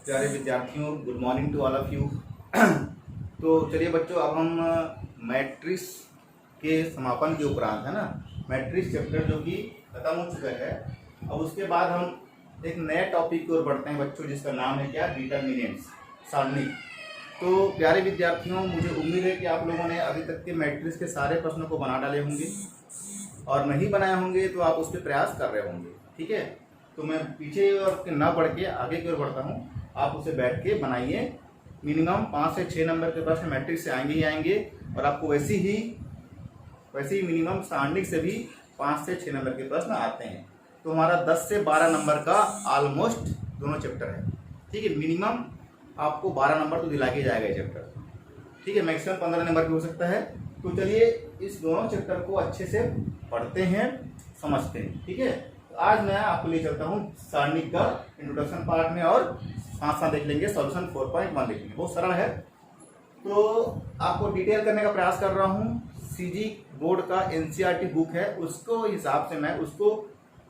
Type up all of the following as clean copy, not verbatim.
प्यारे विद्यार्थियों, good morning to all of you. तो चलिए बच्चों, अब हम मैट्रिक्स के समापन के उपरांत, है ना, मैट्रिक्स चैप्टर जो कि खत्म हो चुका है, अब उसके बाद हम एक नए टॉपिक की ओर बढ़ते हैं बच्चों, जिसका नाम है क्या, डिटर्मिनेंट्स, सारणिक। तो प्यारे विद्यार्थियों, मुझे उम्मीद है कि आप लोगों ने अभी तक के मैट्रिक्स के सारे प्रश्नों को बना डाले होंगे, और नहीं बनाए होंगे तो आप उस पर प्रयास कर रहे होंगे। ठीक है, तो मैं पीछे और न बढ़ के आगे की ओर बढ़ता हूँ, आप उसे बैठ के बनाइए। मिनिमम 5 से 6 नंबर के प्रश्न मैट्रिक्स से आएंगे ही आएंगे, और आपको वैसे ही मिनिमम सारणिक से भी 5 से 6 नंबर के प्रश्न आते हैं। तो हमारा 10 से 12 नंबर का ऑलमोस्ट दोनों चैप्टर है। ठीक है, मिनिमम आपको 12 नंबर तो दिला के जाएगा ये चैप्टर। ठीक है, मैक्सिमम 15 नंबर भी हो सकता है। तो चलिए इस दोनों चैप्टर को अच्छे से पढ़ते हैं, समझते हैं। ठीक है, तो आज मैं आपको ले चलता हूँ सारणिक का इंट्रोडक्शन पार्ट में, और साथ साथ देख लेंगे सॉल्यूशन 4.1 देख लेंगे। बहुत सरल है, तो आपको डिटेल करने का प्रयास कर रहा हूँ। सीजी बोर्ड का एनसीईआरटी बुक है, उसको हिसाब से मैं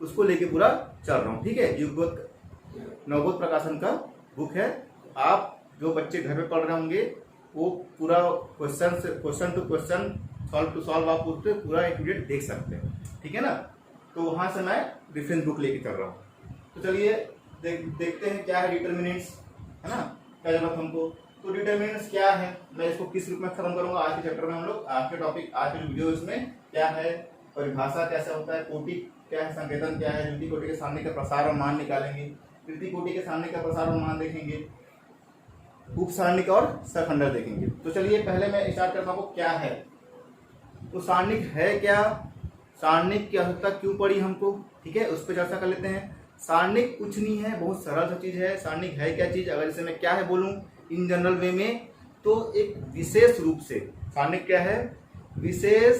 उसको लेके पूरा चल रहा हूँ। ठीक है, युगबोध नवबोध प्रकाशन का बुक है। आप जो बच्चे घर में पढ़ रहे होंगे वो पूरा question to question, solve to solve आप उस पर पूरा एक वीडियो देख सकते हैं। ठीक है ना, तो वहां से मैं रेफरेंस बुक लेके चल रहा हूँ। तो चलिए देखते हैं क्या है डिटर्मिनेंट्स, है ना, क्या जरूरत हमको। तो डिटर्मिनेंट्स क्या है, मैं इसको किस रूप में खत्म करूंगा आज के चैप्टर में। हम लोग आज के टॉपिक, आज के वीडियो इसमें क्या है, परिभाषा कैसे होता है, कोटि क्या है, संकेतन क्या है, द्वितीय कोटि के सामने का प्रसार और मान निकालेंगे, तृतीय कोटि के सामने का प्रसार और मान देखेंगे, उप सारणिक और सखंडक देखेंगे। तो चलिए पहले मैं स्टार्ट करता हूँ क्या है। तो सारणिक है क्या, सारणिक की आवश्यकता क्यों पड़ी हमको, ठीक है, उस पर चर्चा कर लेते हैं। सारणिक कुछ नहीं है, बहुत सरल सा चीज है। सारणिक है क्या चीज, अगर इसे मैं क्या है बोलूं इन जनरल वे में, तो एक विशेष रूप से, सारणिक क्या है, विशेष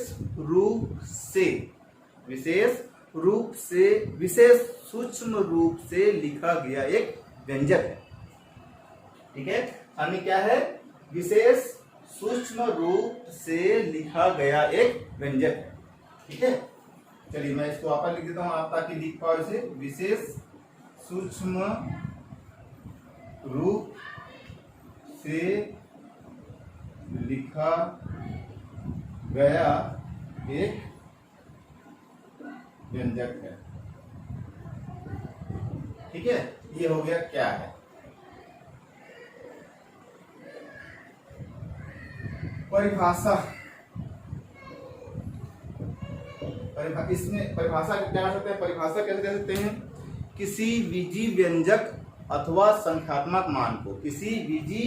सूक्ष्म रूप से लिखा गया एक व्यंजक है। ठीक है, सारणिक क्या है, विशेष सूक्ष्म रूप से लिखा गया एक व्यंजक है। ठीक है, चलिए मैं इसको वापस लिख देता हूं, आप ताकि लिख पाओ इसे। विशेष सूक्ष्म रूप से लिखा गया एक व्यंजक है। ठीक है, ये हो गया क्या है। परिभाषा, इसमें परिभाषा क्या कर सकते हैं, परिभाषा कैसे कह सकते हैं, किसी बीजी व्यंजक अथवा संख्यात्मक मान को, किसी बीजी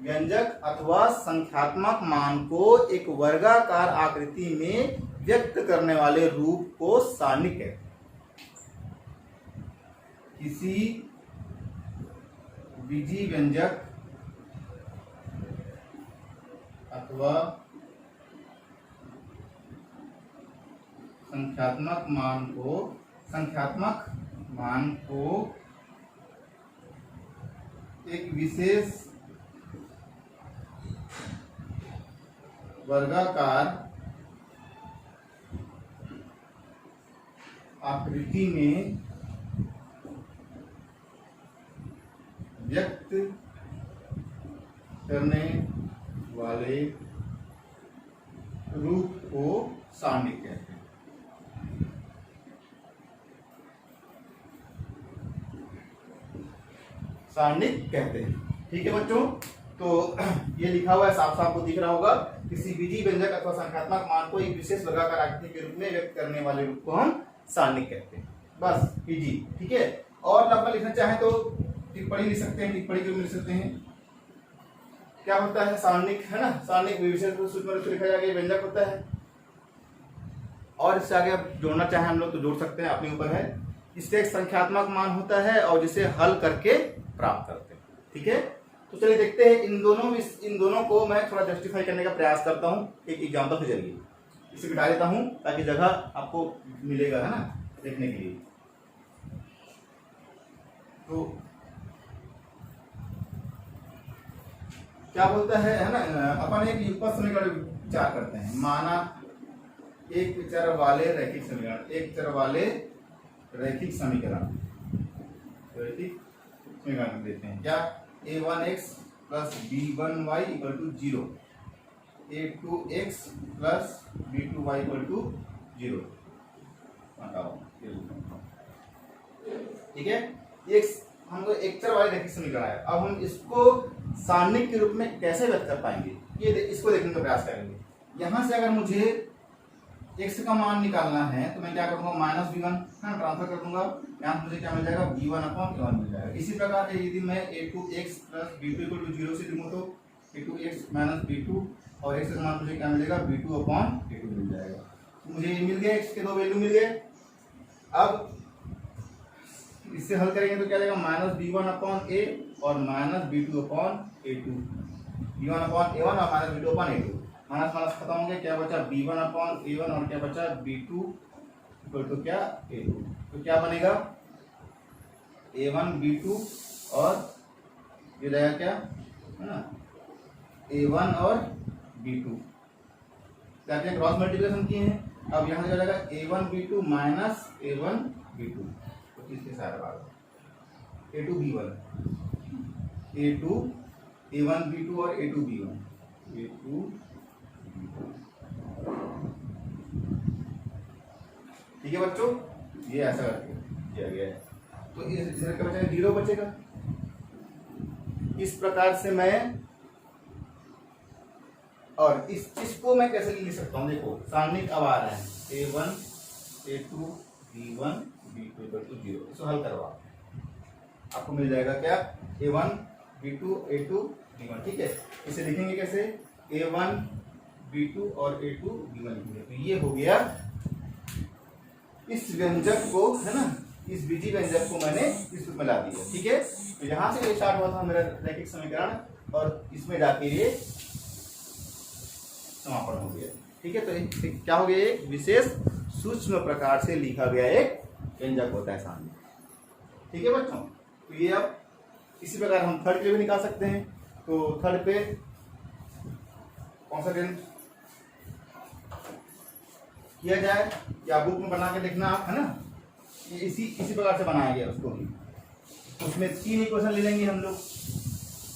व्यंजक अथवा संख्यात्मक मान को एक वर्गाकार आकृति में व्यक्त करने वाले रूप को सारणिक है। किसी बीजी व्यंजक अथवा संख्यात्मक मान को एक विशेष वर्गाकार आकृति में व्यक्त करने वाले रूप को सारणिक कहते हैं। सारणिक कहते हैं। ठीक है बच्चों, तो ये लिखा हुआ है, साफ साफ को दिख रहा होगा, किसी बीजी व्यंजक अथवा संख्यात्मक मान को एक विशेष वर्गाकार आकृति के रूप में व्यक्त करने वाले रूप को हम सारणिक कहते हैं। बस बीजी। ठीक है, और लंबा लिखना चाहे तो टिप्पणी लिख सकते हैं, टिप्पणी के रूप में लिख सकते हैं। क्या होता है सारणिक, है ना, सारणिक विशेष सूक्ष्म रूप से लिखा जाएगा, व्यंजक होता है। और इससे आगे आप जोड़ना चाहें हम लोग तो जोड़ सकते हैं, अपने ऊपर है। इससे एक संख्यात्मक मान होता है और जिसे हल करके प्राप्त करते हैं। ठीक है, तो चलिए देखते हैं इन दोनों को मैं थोड़ा जस्टिफाई करने का प्रयास करता हूं एक एग्जांपल के जरिए। इसे बिठा देता हूं ताकि जगह आपको मिलेगा, है ना, देखने के लिए। तो क्या बोलता है ना, अपन एक युगपत समीकरण विचार करते हैं। माना एक चर वाले रैखिक समीकरण, समीकरण देते हैं। क्या a1x plus b1y equal to 0, a2x plus b2y equal to 0। ठीक है, ये हमको एक चर वाले रैखिक समीकरण है। अब हम इसको सारणिक के रूप में कैसे व्यक्त कर पाएंगे, ये इसको देखने का प्रयास करेंगे। यहां से अगर मुझे x का मान निकालना है तो मैं क्या करूंगा, माइनस b1 ट्रांसफर कर दूंगा, यहाँ मुझे क्या मिल जाएगा, b1/a1 मिल जाएगा। इसी प्रकार यदि मैं a2x plus b2 equal to 0 से लिखूं तो a2x माइनस b2 और x का मान मुझे क्या मिलेगा, b2/a2 मिल जाएगा। तो मुझे ये मिल गया, x के दो वैल्यू मिल गए। अब इससे हल करेंगे तो क्या देगा, माइनस b1/a और माइनस b2/a2, b1/a1 और माइनस b2/a2, माइनस माइनस खत्म हो गया, क्या बचा b1/a1 और क्या बचा b2 इक्वल टू क्या a2। तो क्या बनेगा, a1 b2 और ये रहेगा क्या है ना, a1 और b2 क्या क्या क्रॉस मल्टीप्लिकेशन किए हैं। अब यहाँ से जाएगा a1 b2 minus a1 b2, तो इसके साथ बात a2 b1, a2 a1 b2 और a2 b1, a2 ठीक है बच्चों, ये ऐसा करके किया गया है। तो इस का बचेगा 0 बचेगा। इस प्रकार से मैं, और इस चीज को मैं कैसे लिख सकता हूँ, देखो सारणिक अब आ रहा है a1 a2 b1 b2 equal to 0। इसको हल करवा आपको मिल जाएगा क्या, a1 b2 a2 b1। ठीक है, इसे लिखेंगे कैसे, a1 b2 और a2 b1 लिखेंगे। तो ये हो गया, इस व्यंजक को है ना, इस बीजी व्यंजक को मैंने इस रूप में ला दिया। ठीक है, तो यहां से स्टार्ट हुआ था मेरा रैखिक समीकरण और इसमें जाके ये समापन हो गया। ठीक है, तो क्या हो गया, एक विशेष सूक्ष्म प्रकार से लिखा गया एक व्यंजक होता है सामने। ठीक है बच्चों, तो ये अब इसी प्रकार हम थर्ड के भी निकाल सकते हैं। तो थर्ड पे कौन सा व्यंजक किया जाए, या बुक में बना के देखना आप, है ना, ये इसी प्रकार से बनाया गया उसको भी। उसमें 3 इक्वेशन ले लेंगे हम लोग।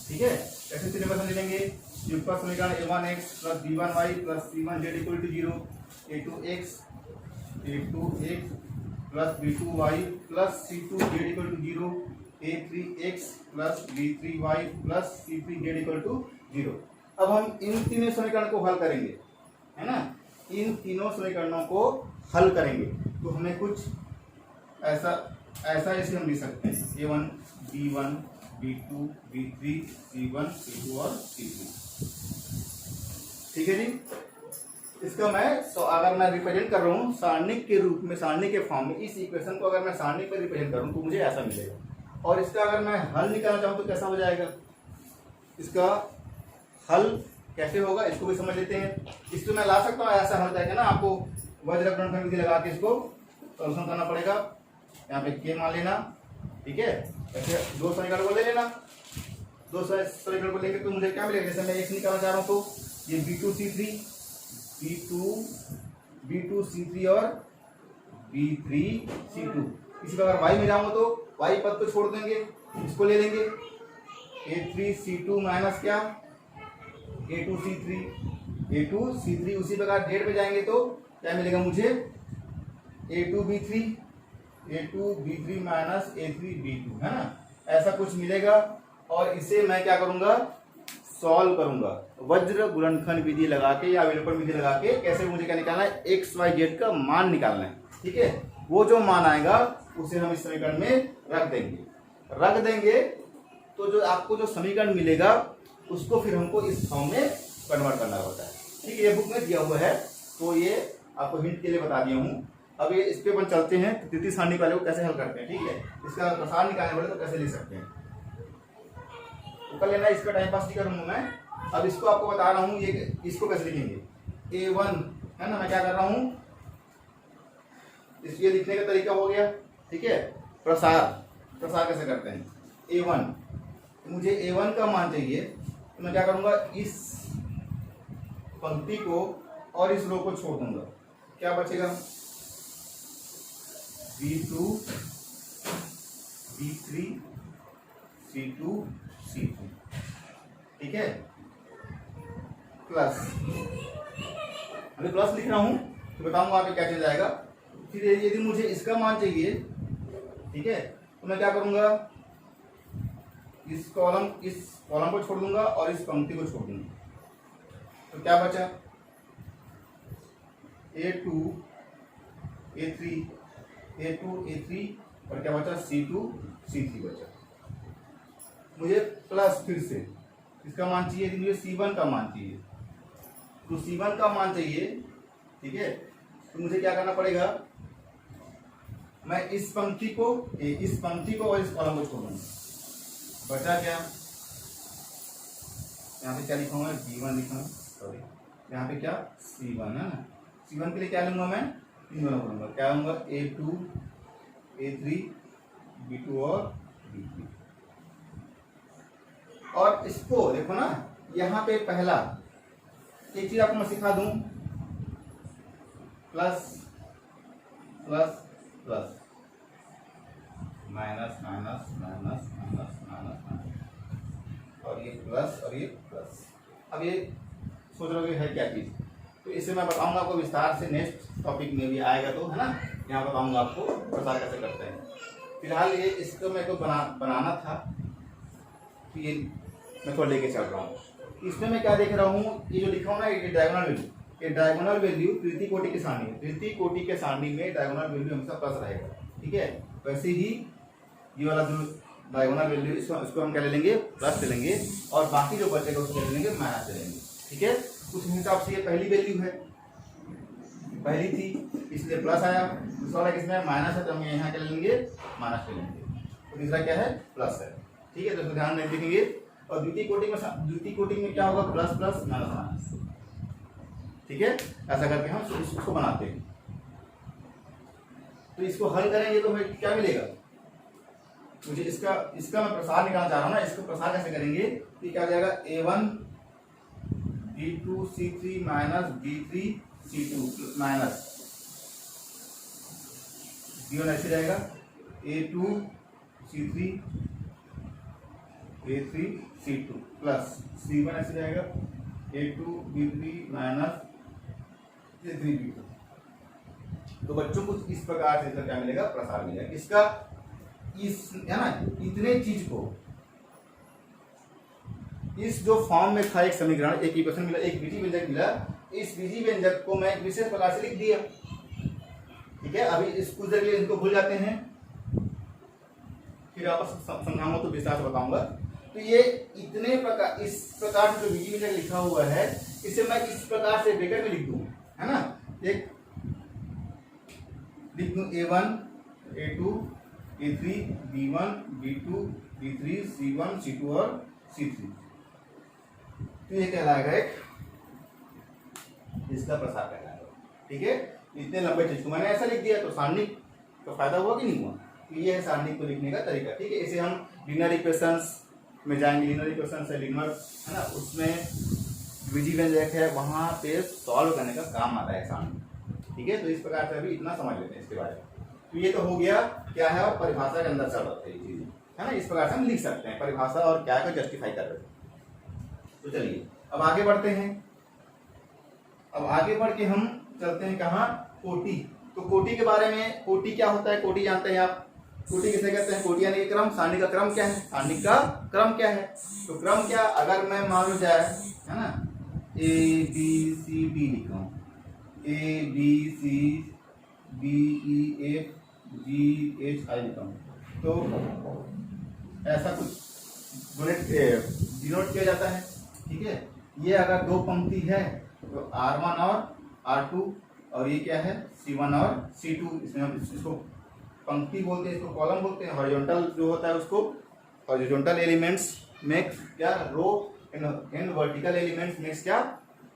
ठीक है, कैसे 3 इक्वेशन ले लेंगे, युगपत समीकरण a1x plus b1y plus c1z equal to 0, a2x plus b2y plus c2z equal to 0, a3x plus b3y plus c3z equal to 0। अब हम इन तीनों समीकरण को हल करेंगे, है ना, इन तीनों समीकरणों को हल करेंगे तो हमें कुछ ऐसा इसे हम लिख सकते हैं, a1 b1 b2 b3 c1 c2 और c3। ठीक है जी, इसका मैं अगर मैं रिप्रेजेंट कर रहा हूँ सारणिक के रूप में, सारणिक के फॉर्म में, इस इक्वेशन को अगर मैं सारणिक में रिप्रेजेंट करूँ तो मुझे ऐसा मिलेगा। और इसका अगर मैं हल निकालना चाहूँ तो कैसा हो जाएगा, इसका हल कैसे होगा इसको भी समझ लेते हैं। इसको मैं ला सकता हूँ ऐसा हल करके ना, आपको वज्र गुणनखंड विधि लगा के इसको सॉल्यूशन करना पड़ेगा। यहाँ पे के मान लेना, ठीक है, ऐसे 2 समीकरण को ले लेना, 2 समीकरण को लेकर तो मुझे क्या मिलेगा, जैसे मैं x निकालना चाह रहा हूँ तो ये b2 c3 और b3 c2। इसी प्रकार y में जाऊंगा तो y पद को छोड़ देंगे, इसको ले लेंगे a3 c2 माइनस क्या a2 c3। उसी प्रकार z पे जाएंगे तो क्या मिलेगा मुझे, a2 b3 minus a3 b2, है ना, ऐसा कुछ मिलेगा। और इसे मैं क्या करूंगा, सॉल्व करूंगा वज्र गुणनखंड विधि लगा के या विलोपन विधि लगा के। कैसे मुझे क्या निकालना है, x y z का मान निकालना है। ठीक है, वो जो मान आएगा उसे हम इस समीकरण में रख देंगे तो जो आपको जो समीकरण मिलेगा उसको फिर हमको इस फॉर्म में कन्वर्ट करना होता है। ठीक है, ये बुक में दिया हुआ है तो ये आपको हिंट के लिए बता दिया हूँ। अब ये इस पे अपन चलते हैं तृतीय सारणी वाले को कैसे हल करते हैं। ठीक है, इसका प्रसार निकालने वाले तो कैसे लिख सकते हैं, तो कर लेना, इस पर टाइम पास नहीं करूंगा मैं। अब इसको आपको बता रहा हूँ, ये इसको कैसे लिखेंगे, a1 है ना, मैं क्या कर रहा हूँ, इसलिए लिखने का तरीका हो गया। ठीक है, प्रसार कैसे करते हैं, a1, मुझे a1 का मान चाहिए तो मैं क्या करूंगा, इस पंक्ति को और इस रो को छोड़ दूंगा, क्या बचेगा, b2 b3 C2 C3, ठीक है, प्लस, अभी प्लस लिख रहा हूं तो बताऊंगा आपको क्या चीज आएगा। फिर यदि मुझे इसका मान चाहिए, ठीक है, तो मैं क्या करूंगा, इस कॉलम को छोड़ दूंगा और इस पंक्ति को छोड़ दूंगा, तो क्या बचा, A2 A3 और क्या बचा, C2 C3 बचा। मुझे प्लस फिर से इसका मान चाहिए, यदि मुझे C1 का मान चाहिए, तो C1 का मान चाहिए, ठीक है, तो मुझे क्या करना पड़ेगा, मैं इस पंक्ति को और इस कॉलम को छोड़ूंगा, बचा क्या, यहाँ पे क्या लिखा हुआ है, B1 लिखा हूँ, सॉरी, यहाँ पे क्या C1 है ना, C1 के लिए क्या लूंगा मैं, 3 वाला बोलूंगा, क्या लूंगा, A2 A3 B2 और B3। और इसको देखो ना, यहाँ पे पहला एक चीज आपको मैं सिखा दूं, plus plus plus, minus minus minus minus minus, और ये प्लस और ये प्लस। अब ये सोच रहे हो है क्या चीज, तो इसे मैं बताऊंगा आपको विस्तार से, नेक्स्ट टॉपिक में भी आएगा तो, है ना, यहाँ बताऊंगा आपको प्रसार कैसे करते हैं। फिलहाल ये इसको मेरे को बनाना था, तो ये मैं थोड़ा लेके चल रहा हूँ। इसमें मैं क्या देख रहा हूँ, ये जो लिखा हूँ ना, ये डायगोनल वैल्यू तृतीय कोटि के सारणी में डायगोनल वैल्यू हमेशा प्लस रहेगा, ठीक है। वैसे ही ये वाला जो डायगोनल वैल्यू, इसको हम क्या ले लेंगे, प्लस ले लेंगे, और बाकी जो बचेगा उसको ले लेंगे माइनस ले लेंगे, ठीक है। उस हिसाब से ये पहली वैल्यू है, पहली थी इसलिए प्लस आया, दूसरा वाला किसमें माइनस है, तो हम यहाँ क्या लेंगे, माइनस ले लेंगे, तो तीसरा क्या है, प्लस है, ठीक है। तो इसको ध्यान में देखेंगे। और द्वितीय कोटि में क्या होगा, प्लस प्लस माइनस माइनस, ठीक है। ऐसा करके हम इसको बनाते हैं। तो इसको हल करेंगे तो हमें क्या मिलेगा, मुझे इसका मैं प्रसार निकालना चाह रहा हूँ ना, इसको प्रसार कैसे करेंगे, तो क्या हो जाएगा, A1 B2 C3 minus B3 C2 minus B1 ऐसे जाएगा, A2 C3 A3 C2 plus C1 ऐसे जाएगा, A2 B3 minus A3 B2। तो बच्चों को इस प्रकार से इसका क्या मिलेगा, प्रसार मिलेगा। इसका इस है ना, इतने चीज को इस जो फॉर्म में था, एक समीकरण, एक इक्वेशन मिला, एक बीजी व्यंजक मिला, इस बीजी व्यंजक को मैं एक विशेष प्रकार से लिख दिया, ठीक है। अभी इस कुछ देर के लिए इनको भूल जाते हैं, फिर आपस समझाऊंगा तो विस्तार से बताऊंगा। तो ये इतने प्रकार, इस प्रकार से जो बीजी व्यंजक लिखा हुआ है, इसे मैं इस प्रकार से ब्रैकेट में लिख दूं, है ना, एक लिख दूं, A1 A2 A3 B1 B2 B3 C1 C2 और C3। तो ये कहलाएगा एक, इसका प्रसार कहलाएगा, ठीक है। इतने लंबे चीज को मैंने ऐसा लिख दिया, तो सारणी का फायदा हुआ कि नहीं हुआ, तो ये है सारणी को लिखने का तरीका, ठीक है। इसे हम लीनियर इक्वेशंस में जाएंगे, लीनियर इक्वेशंस है, लीनियर है ना, उसमें बीजी व्यंजक है, वहां पे सॉल्व करने का काम आता है सारणी, ठीक है। तो इस प्रकार से अभी इतना समझ लेते हैं इसके बारे में। तो ये तो हो गया क्या है, और परिभाषा के अंदर चल रहे हैं चीजें, है ना, इस प्रकार से हम लिख सकते हैं परिभाषा और क्या को जस्टिफाई कर रहे हैं। तो चलिए अब आगे बढ़ते हैं। अब आगे बढ़ के हम चलते हैं कहाँ, कोटि। तो कोटि के बारे में, कोटि क्या होता है, कोटि जानते हैं आप, कोटि किसे कहते हैं, कोटि यानी कि क्रम। सारणी का क्रम क्या है, सारणी का क्रम क्या है, तो क्रम क्या, अगर मैं मान लो जाए, है ना, ABCD लिखा हूँ, ABCDEFGHI लिखा हूँ, तो ऐसा कुछ डिनोट किया जाता है, ठीक है। ये अगर दो पंक्ति है तो R1 और R2, और ये क्या है, C1 और C2। इसमें हम इसको पंक्ति बोलते हैं, इसको कॉलम बोलते हैं। हॉरिजॉन्टल जो होता है उसको, हॉरिजॉन्टल एलिमेंट्स मेक्स क्या, रो, एंड वर्टिकल एलिमेंट्स मेक्स क्या,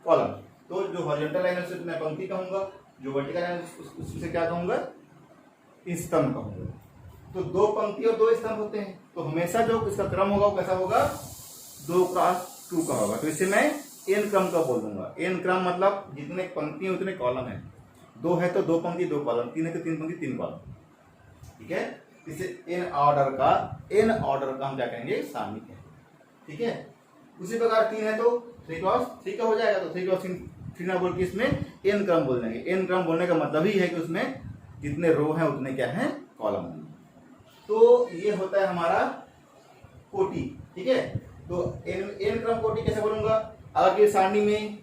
कॉलम। तो जो हॉरिजॉन्टल एलिमेंट्स से मैं पंक्ति कहूंगा, जो वर्टिकल एलिमेंट्स उससे क्या कहूंगा, स्तंभ कहूंगा। तो दो पंक्ति और दो स्तंभ होते हैं, तो हमेशा जो इसका क्रम होगा वो कैसा होगा, 2x2 का होगा। तो इसे मैं n क्रम का बोल दूंगा। n क्रम मतलब जितने पंक्ति उतने कॉलम है, 2 है तो 2 पंक्ति 2 कॉलम, 3 है तो 3 पंक्ति 3 कॉलम, ठीक है। इसे n ऑर्डर का हम क्या कहेंगे, सारणी कहेंगे। ठीक है, उसी प्रकार 3 है तो 3 क्रॉस 3 का हो जाएगा, तो 3 क्रॉस 3 ना बोल के इसमें n क्रम बोल देंगे। n क्रम बोलने का मतलब ही है कि उसमें जितने रो हैं उतने क्या हैं, कॉलम हैं। तो ये होता है हमारा कोटि। ठीक है, तो n क्रम कोटि कैसे बोलूंगा, अगर ये सारणी में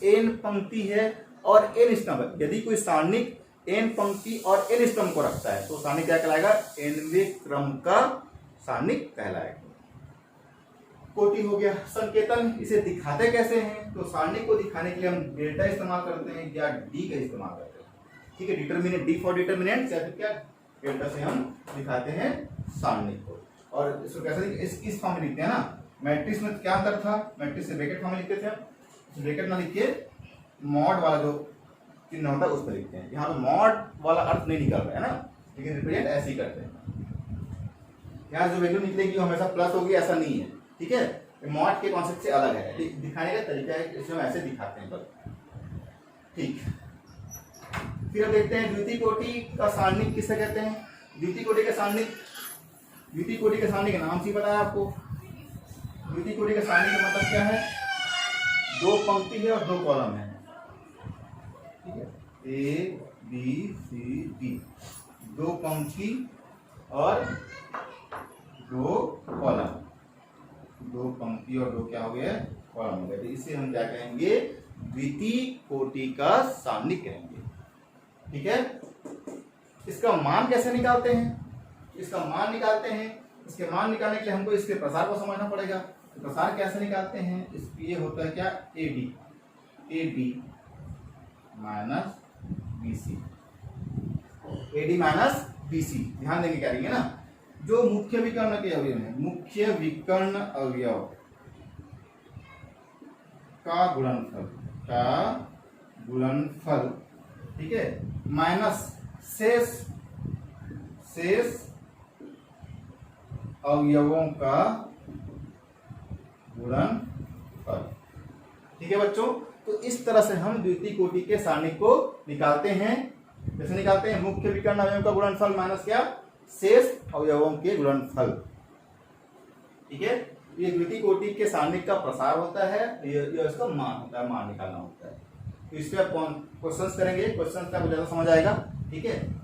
n पंक्ति है और n स्तंभ, यदि कोई सारणी n पंक्ति और n स्तंभ को रखता है तो सारणी क्या कहलाएगा, nवें क्रम का सारणी कहलाएगा। कोटि हो गया। संकेतन, इसे दिखाते कैसे हैं, तो सारणी को दिखाने के लिए हम डेल्टा इस्तेमाल करते हैं या डी का इस्तेमाल करते हैं। ठीक है, डिटरमिनेंट, डी फॉर डिटरमिनेंट, या फिर क्या डेल्टा से हम दिखाते हैं सारणी को। और इसको कैसे इस फॉर्म में लिखते हैं ना, मैट्रिक्स में क्या अंतर था, मैट्रिक्स से ब्रैकेट फॉर्म में लिखते थे, ब्रैकेट ना लिख के मॉड वाला जो चिन्ह होता है उस पर लिखते हैं। यहाँ तो मॉड वाला अर्थ नहीं निकल रहा है ना, लेकिन रिप्रेजेंट ऐसे ही करते हैं। यहाँ जो वैल्यू निकलेगी वो हमेशा प्लस होगी ऐसा नहीं है। ठीक है, मॉड के कॉन्सेप्ट से अलग है, दिखाने का तरीका है, इसे हम ऐसे दिखाते हैं बस। ठीक, फिर हम देखते हैं द्वितीय कोटि का सारणी किसे कहते हैं। द्वितीय कोटि का सारणी, द्वितीय कोटि के सारणी का नाम से पता है आपको। द्वितीय कोटि का सारणी का मतलब क्या है, 2 पंक्ति है और 2 कॉलम है। ठीक है, A B C D, 2 पंक्ति और 2 कॉलम, 2 पंक्ति और 2 क्या हो गया, कॉलम हो गया। तो इसे हम क्या कहेंगे, द्वितीय कोटि का सारणी कहेंगे। ठीक है, इसका मान कैसे निकालते हैं, इसका मान निकालते हैं, इसके मान निकालने के लिए हमको इसके प्रसार को समझना पड़ेगा। तो प्रसार कैसे निकालते हैं, ये होता है क्या, AD minus BC, AD minus BC। ध्यान देंगे क्या रहेंगे ना, जो मुख्य विकर्ण के अवयव है, मुख्य विकर्ण अवयव का गुणनफल, ठीक है, माइनस शेष अवयवों का गुणनफल। ठीक है बच्चों, तो इस तरह से हम द्वितीय कोटि के सारणी को निकालते हैं। कैसे निकालते हैं, मुख्य विकर्ण अवयवों का गुणनफल माइनस क्या, शेष अवयवों के गुणनफल। ठीक है, ये द्वितीय कोटि के सारणी का प्रसार होता है, ये इसका मान होता है, मान निकालना होता है। तो इस पे क्वेश्चंस करेंगे, क्वेश्चंस का ज्यादा समझ आएगा। ठीक है,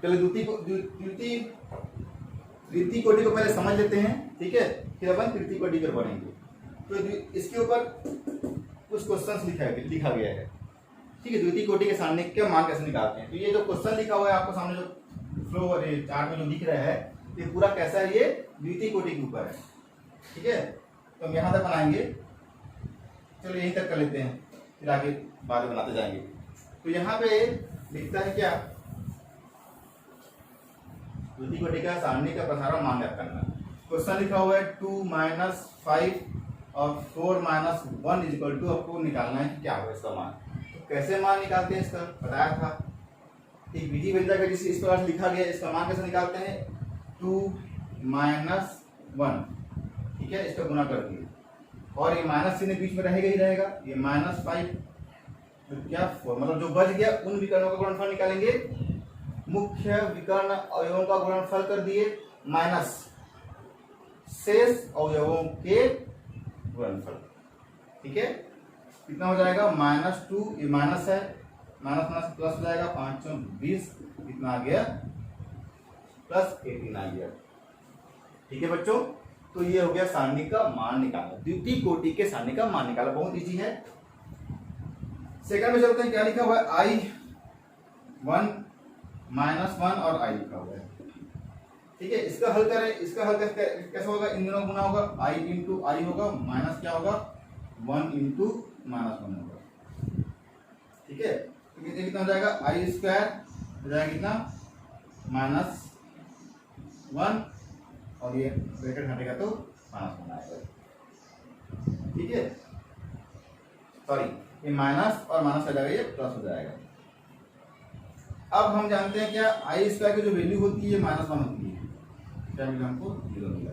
चलिए द्वितीय कोटि को पहले समझ लेते हैं। ठीक है, फिर अपन तृतीय कोटि पर बढ़ेंगे। तो इसके ऊपर कुछ क्वेश्चंस लिखा गया है। ठीक है, द्वितीय कोटि के सारणी के मान कैसे निकालते हैं। तो ये जो क्वेश्चन लिखा हुआ है आपको सामने, जो फ्लो और चार्ट में जो लिख रहा है, ये पूरा कैसा है, ये द्वितीय कोटि के ऊपर है। ठीक है, तो हम यहाँ तक बनाएंगे, चलो यहीं तक कर लेते हैं, फिर आगे बाद में बनाते जाएंगे। तो यहाँ पे लिखता है क्या, द्वितीय कोटि का सारणी का प्रसारण मान ज्ञात करना। क्वेश्चन लिखा हुआ है 2 - 5 और 4 - 1 इक्वल टू, आपको निकालना है कि क्या होगा इसका मान। तो कैसे मान निकालते हैं इसका बताया था, एक विधि बन जाएगा जिसे इस प्रकार से लिखा गया। इसका मान कैसे निकालते हैं, 2 - 1, ठीक है, इसका गुना कर दिए, और ये माइनस चिन्ह बीच में रहेगा ही रहेगा, ये -5 तो क्या 4, मतलब जो बच गया उन विकर्णों का गुणनफल निकालेंगे। मुख्य विकर्ण अवयवों का गुणनफल कर दिए माइनस शेष अवयवों के गुणनफल। ठीक है, कितना हो जाएगा, -2, ये माइनस है, माइनस माइनस प्लस हो जाएगा, 5 × 20 कितना आ गया, +18 आ गया। ठीक है बच्चों, तो ये हो गया सारणी का मान निकालना, द्वितीय कोटि के सारणी का मान निकालना, बहुत इजी है। सेकंड में चलते हैं, क्या लिखा हुआ है, I1 -1 और I लिखा हुआ है। ठीक है, इसका हल करें, इसका हल कैसे होगा, इन दोनों गुना होगा, I × I होगा, माइनस क्या होगा, 1 × -1 होगा। ठीक है, तो कितना हो जाएगा, I² हो जाएगा कितना, -1, और ये ब्रैकेट हटेगा तो -1 आएगा। ठीक है, सॉरी, ये माइनस और माइनस हो जाएगा, ये प्लस हो जाएगा। अब हम जानते हैं क्या, I² की जो वैल्यू होती है ये -1 होती है, क्या मिला हमको, 0 मिला।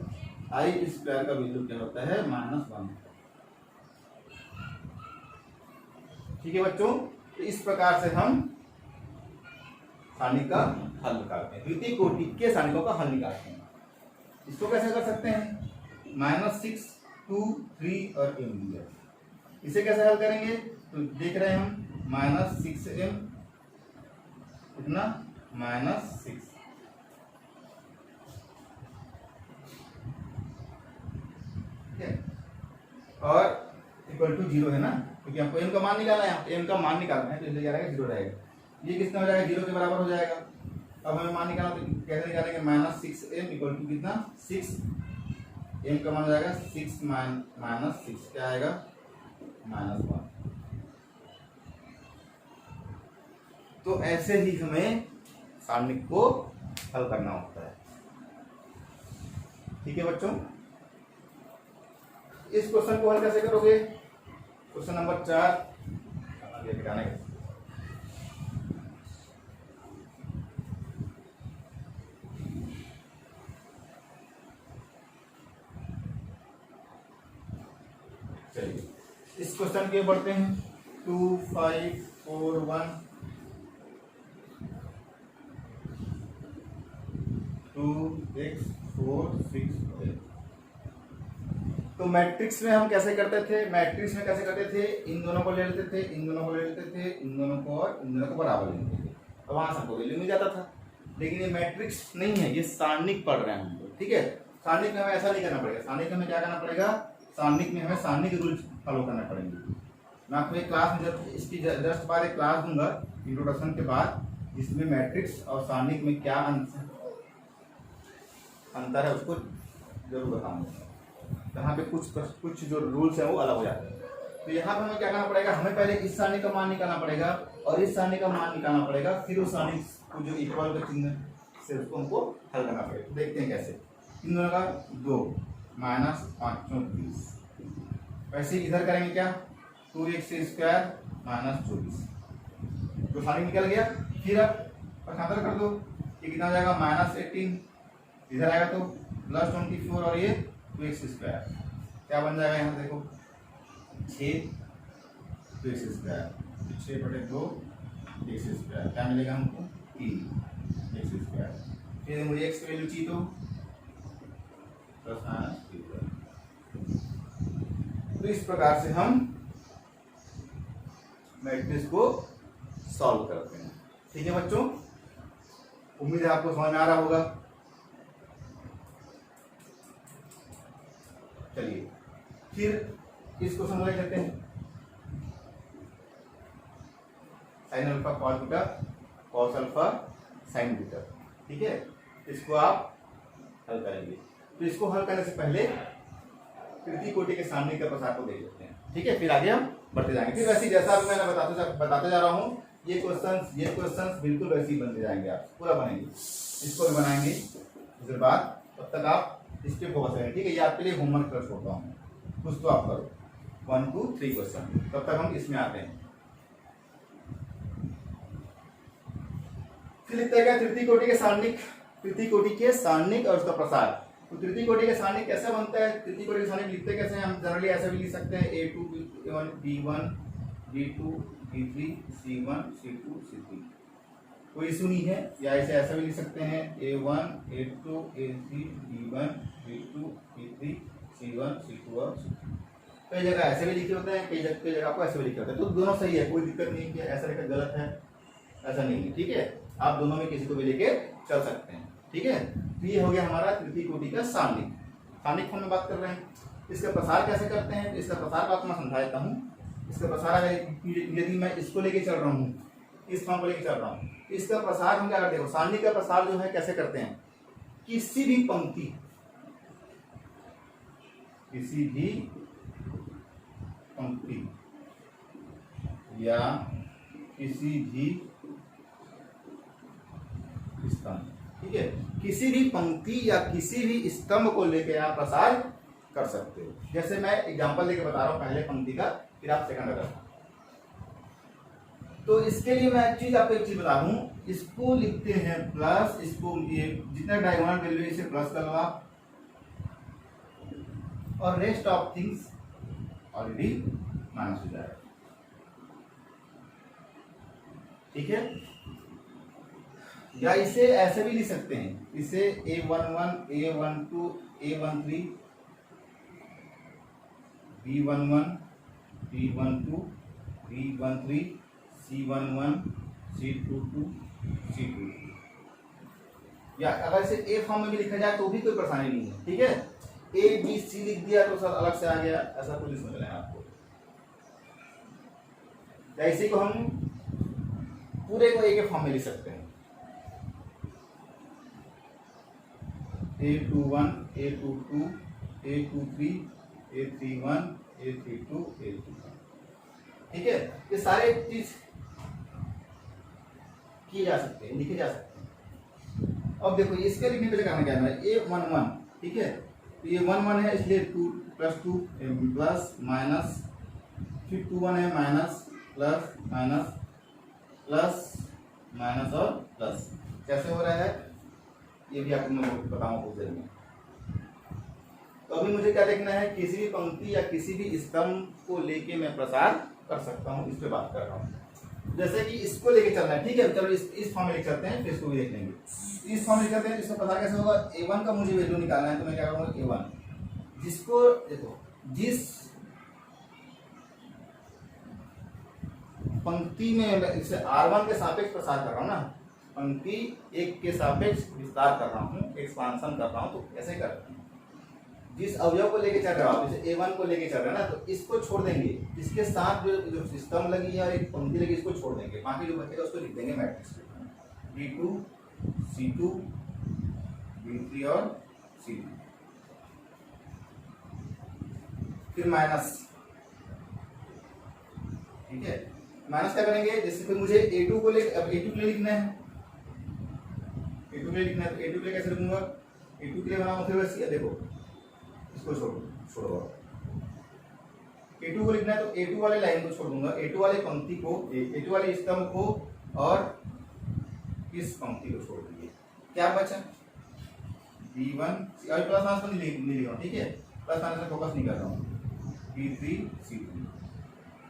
I² का वैल्यू क्या होता है, -1। ठीक है बच्चों, तो इस प्रकार से हम सारणी का हल निकालते हैं, द्वितीय कोटि के सारणिकों का हल निकालते हैं। इसको कैसे कर सकते हैं, -6, 2, 3 और m दिया, इसे कैसे हल करेंगे, तो देख रहे हैं हम -6m कितना -6, ठीक है, और इक्वल टू 0 है ना, क्योंकि हमको m का मान निकालना है, m का मान निकालना है, तो इसलिए क्या रहेगा 0 रहेगा, ये कितना हो जाएगा 0 के बराबर हो जाएगा। अब हमें मान निकालना, तो कैसे निकालेंगे, -6m इक्वल टू कितना 6, m का मान हो जाएगा 6 -6 क्या आएगा -1। तो ऐसे ही हमें सारणिक को हल करना होता है, ठीक है बच्चों। इस क्वेश्चन को हल कैसे करोगे, क्वेश्चन नंबर 4 चलिए इस क्वेश्चन के बढ़ते हैं। 2, 5, 4, 1, 2, 6, 4, 6, 8। तो मैट्रिक्स में हम कैसे करते थे, मैट्रिक्स में कैसे करते थे, इन दोनों को ले लेते थे, इन दोनों को ले लेते थे, इन दोनों को और इन दोनों को बराबर ले लेते थे, तो वहां से हमको वैल्यू मिल जाता था। लेकिन ये मैट्रिक्स नहीं है, ये सारणिक पढ़ रहे हैं हम लोग, ठीक है। सारणिक में हमें ऐसा नहीं करना पड़ेगा, सारणिक में हमें क्या करना पड़ेगा, सारणिक में हमें सारणिक रूल फॉलो करना पड़ेंगे। मैं आपको एक क्लास में जब इसकी जस्ट बाद एक क्लास दूंगा इंट्रोडक्शन के बाद, जिसमें मैट्रिक्स और सारणिक में क्या अंतर है उसको जरूर बताऊंगा। यहाँ पे कुछ जो रूल्स है वो अलग हो जाते हैं। तो यहाँ पे हमें क्या करना पड़ेगा, हमें पहले इस सारणी का मान निकालना पड़ेगा और इस सारणी का मान निकालना पड़ेगा, फिर उस सारणी को जो इक्वल का चिन्ह से उसको हमको हल करना पड़ेगा। तो देखते हैं कैसे, इन दोनों का 2 -5 20, वैसे इधर करेंगे क्या, 2x² -24, तो सारणी निकल गया। फिर अब पक्षांतर कर दो, ये कितना हो जाएगा -18, इधर आएगा तो +24 और ये 2x², क्या बन जाएगा यहाँ देखो 6 2x², 6/2 x², क्या मिलेगा हमको 3x²। फिर मुझे x की वैल्यू चाहिए तो +-3। तो इस प्रकार से हम मैट्रिक्स को सॉल्व करते हैं, ठीक है बच्चों। उम्मीद है आपको समझ में आ रहा होगा। चलिए फिर इसको समझ लेते हैं, sin alpha cos beta cos alpha sin beta, ठीक है। इसको आप हल करेंगे। तो इसको हल करने से पहले तृतीय कोटि के सारणी का प्रसार को देख लेते हैं, ठीक है, फिर आगे हम बढ़ते जाएंगे। फिर वैसे जैसा भी मैंने बताते जा रहा हूँ, ये क्वेश्चंस बिल्कुल वैसे ही बनते जाएंगे, आप पूरा बनेंगे, इसको भी बनाएंगे। उसके बाद तब तक आप इस पे फोकस करें, ठीक है। ये आपके लिए होमवर्क कर छोड़ता हूँ, कुछ तो आप करो 1, 2, 3 क्वेश्चन, तब तक हम इसमें आते हैं। फिर लिखते हैं तृतीय कोटि के सारणिक, तृतीय कोटि के सारणिक और उसका प्रसार। तो तृतीय कोटि के सारणिक कैसे बनता है, तृतीय कोटि के सारणिक लिखते कैसे हैं, हम जनरली ऐसे भी लिख सकते हैं A2 B1 B2 B3 C1 C2 C3, कोई इशू नहीं है। या ऐसे भी लिख सकते हैं A1 A2 A3 B1 B2 B3 C1 C2 और C3। कई जगह ऐसे भी लिखे होते हैं, कई जगह आपको ऐसे भी लिखे होते हैं, तो दोनों सही है, कोई दिक्कत नहीं कि ऐसा लिखा गलत है, ऐसा नहीं है, ठीक है। आप दोनों में किसी को भी लेके चल सकते हैं, ठीक है। तो ये हो गया हमारा तृतीय कोटि का सारणिक। सारणिक फॉर्म में बात कर रहे हैं। इसका प्रसार कैसे करते हैं, इसका प्रसार बात मैं समझा देता हूँ। इसका प्रसार अगर यदि मैं इसको लेके चल रहा हूँ, इस फॉर्म को लेके चल रहा हूँ, इसका प्रसार हम क्या करते हैं, सारणी का प्रसार जो है कैसे करते हैं, किसी भी पंक्ति या किसी भी स्तंभ, ठीक है, किसी भी पंक्ति या किसी भी स्तंभ को लेकर आप प्रसार कर सकते हो। जैसे मैं एग्जांपल लेके बता रहा हूँ पहले पंक्ति का, फिर आप सेकंड का। तो इसके लिए मैं आपको एक चीज बता दूं, इसको लिखते हैं प्लस, इसको ये जितना डायगोनल वैल्यू इसे प्लस कर लो आप, और rest of things already minus हो जाएगा। ठीक है। या इसे ऐसे भी लिख सकते हैं, इसे A11 A12 A13 B11 B12 B13 C11 C22 C22, या अगर इसे ए फॉर्म में भी लिखा जाए तो भी कोई परेशानी नहीं है, ठीक है। ए बी सी लिख दिया तो सब अलग से आ गया, ऐसा कुछ समझ लें आपको। इसी को हम पूरे को ए के फॉर्म में लिख सकते हैं, A21 A22 A23 A31 A32 A31, ठीक है। ये सारे चीज किए जा सकते हैं, लिखे जा सकते हैं। अब देखो इसके लिखने के लिए करना क्या है, A11, ठीक है। तो ये 1 है इसलिए 2 + 2 प्लस माइनस, फिर 2 1 है minus plus minus plus minus और प्लस। कैसे हो रहा है ये भी आपको मैं बताऊंगा कुछ देर में। तो अभी मुझे क्या देखना है, किसी भी पंक्ति या किसी भी स्तंभ को लेके मैं प्रसार कर सकता हूँ, इस पे बात कर रहा हूँ। जैसे कि इसको लेके चलना है, ठीक है। चलो इस फॉर्म में लेके चलते हैं, फिर इसको भी देख लेंगे। इस फॉर्म में लेके चलते हैं, इसका प्रसार कैसे होगा, A1 का मुझे वैल्यू निकालना है, तो मैं क्या करूँगा A1, जिसको देखो जिस पंक्ति में इसे R1 के सापेक्ष प्रसार कर रहा हूँ ना, पंक्ति 1 के सापेक्ष विस्तार कर रहा हूँ, एक्सपांशन कर रहा हूँ, तो कैसे करते हैं, जिस अवयव को लेके चल रहे हो आप, जैसे A1 को लेके चल रहे हैं ना, तो इसको छोड़ देंगे, इसके साथ जो सिस्टम लगी है और एक पंक्ति लगी, इसको छोड़ देंगे, बाकी जो बचेगा उसको लिख देंगे मैट्रिक्स B2 C2 B3 और C2, फिर माइनस, ठीक है। माइनस क्या करेंगे, जैसे फिर मुझे A2 को लेके, अब A2 के लिए लिखना है, A2 के लिए लिखना है, तो A2 के लिए कैसे लिखूंगा, A2 के लिए बनाऊंगा फिर वैसे, देखो इसको छोड़ो A2 को लिखना है, तो A2 वाले लाइन को छोड़ दूंगा, A2 वाले पंक्ति को, A2 वाले स्तंभ को और इस पंक्ति को छोड़ देंगे। क्या बचा B1, अभी प्लस माइनस को नहीं लिख रहा हूँ, ठीक है, प्लस माइनस में फोकस नहीं कर रहा हूँ, B3 C3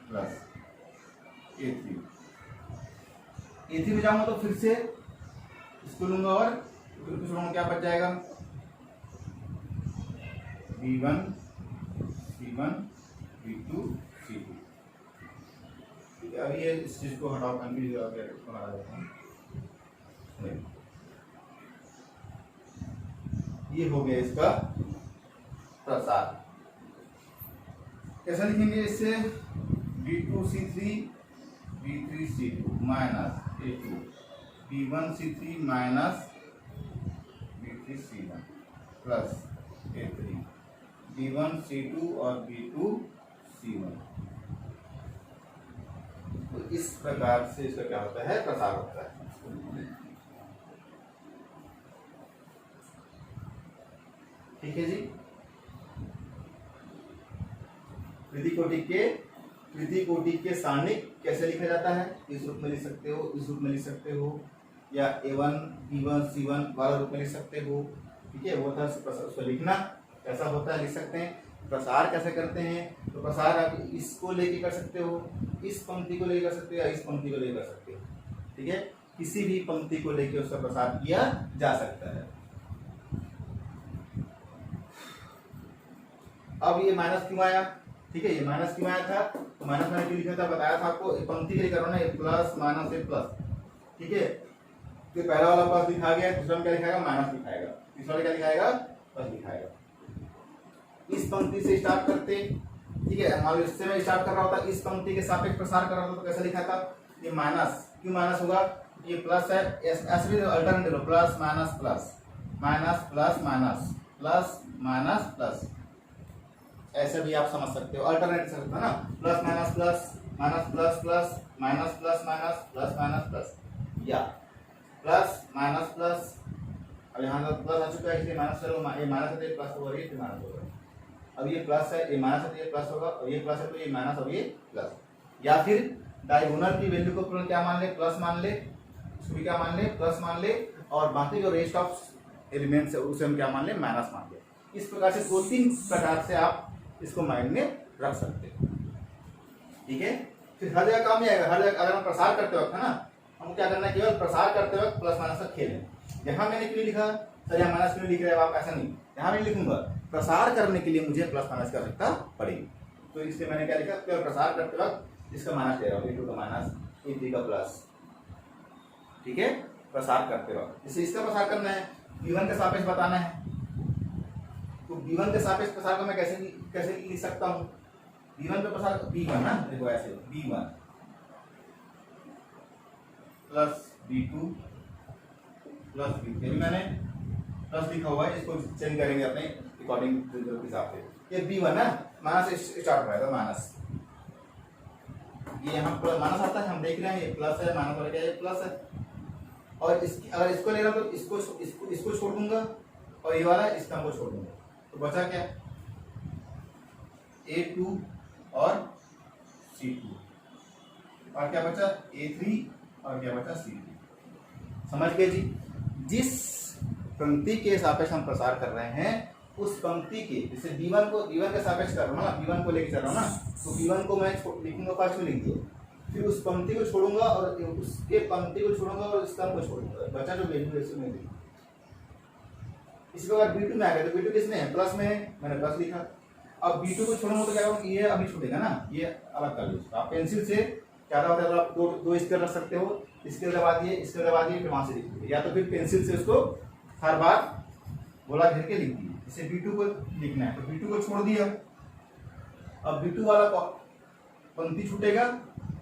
प्लस A3 में जाऊंगा तो फिर से इसको लूंगा और फिर कुछ लूंगा, क्या बच जाएगा B1 C1 B2 C2, ठीक है। अभी ये इस चीज को हटाओ, कंफ्यूज हो गया, इसको हटा देता हूँ। ये हो गया इसका प्रसार। कैसा लिखेंगे इसे, B2 C3 B3 C2 minus A2 B1 C3 minus B3 C1 plus A3 B1 C2 और B2 C1। तो इस प्रकार से इसका क्या होता है, प्रसार होता है। ठीक है जी। पृथ्वी कोटि के सारणिक कैसे लिखा जाता है, इस रूप में लिख सकते हो, इस रूप में लिख सकते हो, या A1 B1 C1 वाला रूप में लिख सकते हो, ठीक है। वो था उसको लिखना कैसा होता है, लिख सकते हैं। प्रसार कैसे करते हैं, तो प्रसार आप इसको लेके कर सकते हो, इस पंक्ति को लेके कर सकते हो, या इस पंक्ति को लेके कर सकते हो, ठीक है। किसी भी पंक्ति को लेके उसका प्रसार किया जा सकता है। अब ये माइनस क्यों आया, ठीक है, ये माइनस क्यों आया था, तो माइनस मैंने क्यों लिखा था बताया था आपको, पंक्ति के लिए करो ना, प्लस माइनस ए प्लस, ठीक है। तो पहला वाला प्लस दिखा गया, दूसरा में क्या दिखाएगा, माइनस दिखाएगा, तीसरा वाला क्या दिखाएगा, प्लस दिखाएगा। इस पंक्ति से स्टार्ट करते, ठीक है, मान लो इससे मैं स्टार्ट कर रहा होता, इस पंक्ति के सापेक्ष प्रसार कर रहा था, तो कैसा लिखा था, ये माइनस, क्यों माइनस होगा, ये प्लस है, ऐसे भी अल्टरनेट लो, plus minus plus minus plus minus plus minus plus, ऐसे भी आप समझ सकते हो, अल्टरनेट सकते हो ना, plus minus plus minus plus plus minus plus minus plus minus plus, या प्लस माइनस प्लस, अब यहाँ पर प्लस आ चुका है इसलिए माइनस करो, ये माइनस है तो ये प्लस होगा, ये फिर माइनस होगा, अब ये प्लस है, ये माइनस है तो ये प्लस होगा, और ये प्लस है तो ये माइनस और ये प्लस। या फिर डायगोनल की वैल्यू को क्या मान ले, प्लस मान ले, इसको भी क्या मान ले, प्लस मान ले, और बाकी जो रेस्ट ऑफ एलिमेंट्स है उसे हम क्या मान ले, माइनस मान ले। इस प्रकार से 2-3 प्रकार से आप इसको माइंड में रख सकते हैं, ठीक है। फिर हर जगह काम नहीं आएगा, हर जगह अगर हम प्रसार करते वक्त है ना, हमको क्या करना है, केवल प्रसार करते वक्त प्लस माइनस का खेल है। यहाँ मैंने क्यों लिखा सर यहाँ माइनस क्यों लिख रहे हैं आप, ऐसा नहीं, यहाँ मैं लिखूंगा प्रसार करने के लिए मुझे प्लस माइनस की आवश्यकता पड़ेगी, तो इसलिए मैंने क्या लिखा, केवल प्रसार करते वक्त इसका माइनस ले रहा हूँ, A2 का माइनस A3 का प्लस, ठीक है, प्रसार करते वक्त। इसे इसका प्रसार करना है, B1 के सापेक्ष बताना है, तो B1 के सापेक्ष प्रसार को मैं कैसे लिख सकता हूँ, B1 पे प्रसार B1 ना, देखो ऐसे B1 plus B2 plus B3, मैंने प्लस लिखा हुआ है, इसको चेंज करेंगे अपने अकॉर्डिंग के हिसाब से। ये B1 ना माइनस स्टार्ट हो रहा है, माइनस, ये यहाँ प्लस माइनस आता है, हम देख रहे हैं ये प्लस है, माइनस वाला क्या है, प्लस है, और इसकी अगर इसको ले रहा हूँ तो इसको छोड़ दूंगा और ये वाला इस टर्म को छोड़ दूंगा, तो बचा क्या, A2 और C2, और क्या बचा A3 और क्या बचा C3। समझ गए जी, जिस पंक्ति के सापेक्ष हम प्रसार कर रहे हैं उस पंक्ति के, जैसे B1 के सापेक्ष कर रहा हूँ ना, B1 को लेके चल रहा हूँ ना, तो B1 को मैं लिखूंगा, फर्स्ट में लिख दिया, फिर उस पंक्ति को छोड़ूंगा और उसके पंक्ति को छोड़ूंगा और उस टर्म को छोड़ूंगा, बचा जो वैल्यू है में लिखूंगा। इसी प्रकार B2 में आ गया, तो B2 किसमें है, प्लस में है, मैंने प्लस लिखा। अब B2 को छोड़ूंगा तो क्या होगा, ये अभी छूटेगा ना, ये अलग कर लो, आप पेंसिल से क्या होता है, आप दो स्केल रख सकते हो, स्केल दबा दिए, स्केल दबा दिए, फिर वहां से लिख दिए, या तो फिर पेंसिल से उसको हर बार गोला घेर के लिख दिए। इसे B2 को लिखना है, तो B2 को छोड़ दिया, अब B2 वाला पंक्ति छूटेगा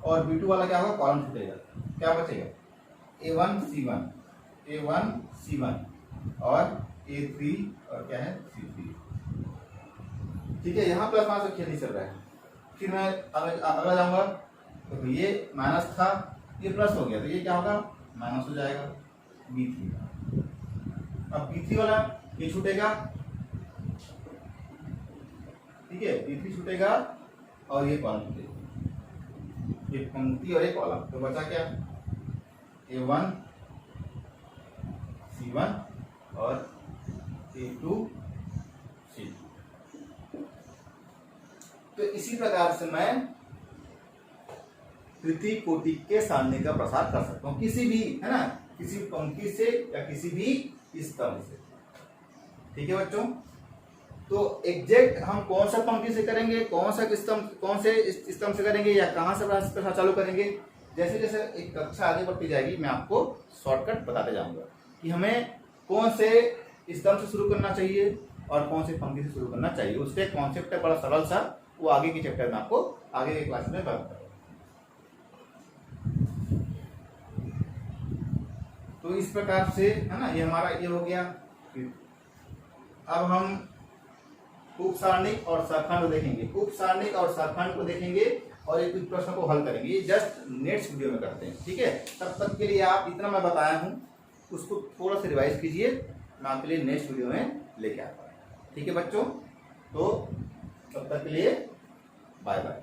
और B2 वाला क्या होगा, कॉलम छूटेगा, क्या बचेगा, A1 C1 और A3 और क्या है C3, ठीक है। यहाँ प्लस माइनस खेल नहीं चल रहा है, फिर मैं अगला जाऊंगा, तो ये माइनस था, ये प्लस हो गया, तो ये क्या होगा, माइनस हो जाएगा B3। अब B3 वाला ये छूटेगा, ठीक है, B3 छूटेगा और ये कॉलम छूटेगा, ये पंक्ति और ये कॉलम, तो बचा क्या, A1 C1 और A2 C2। तो इसी प्रकार से मैं तृतीय कोटि के सारणी का प्रसार कर सकता हूँ, किसी भी, है ना, किसी पंक्ति से या किसी भी स्तंभ से, ठीक है बच्चों। तो एग्जैक्ट हम कौन सा पंक्ति से करेंगे, कौन से स्तंभ से करेंगे, या कहाँ से प्रसार चालू करेंगे, जैसे जैसे एक कक्षा आगे बढ़ती जाएगी मैं आपको शॉर्टकट बताते जाऊंगा कि हमें कौन से स्तंभ से शुरू करना चाहिए और कौन से पंक्ति से शुरू करना चाहिए। उसका कॉन्सेप्ट है बड़ा सरल सा, वो आगे के चैप्टर में आपको आगे के क्लास में बताऊंगा। तो इस प्रकार से, है ना, ये हमारा ये हो गया। अब हम उप सारणिक और सखंड देखेंगे, उप सारणिक और सखंड को देखेंगे और एक प्रश्न को हल करेंगे, ये जस्ट नेक्स्ट वीडियो में करते हैं, ठीक है। तब तक के लिए आप इतना मैं बताया हूँ उसको थोड़ा सा रिवाइज कीजिए, मैं आपके लिए नेक्स्ट वीडियो में लेके आता हूँ, ठीक है बच्चों। तो तब तक के लिए बाय बाय।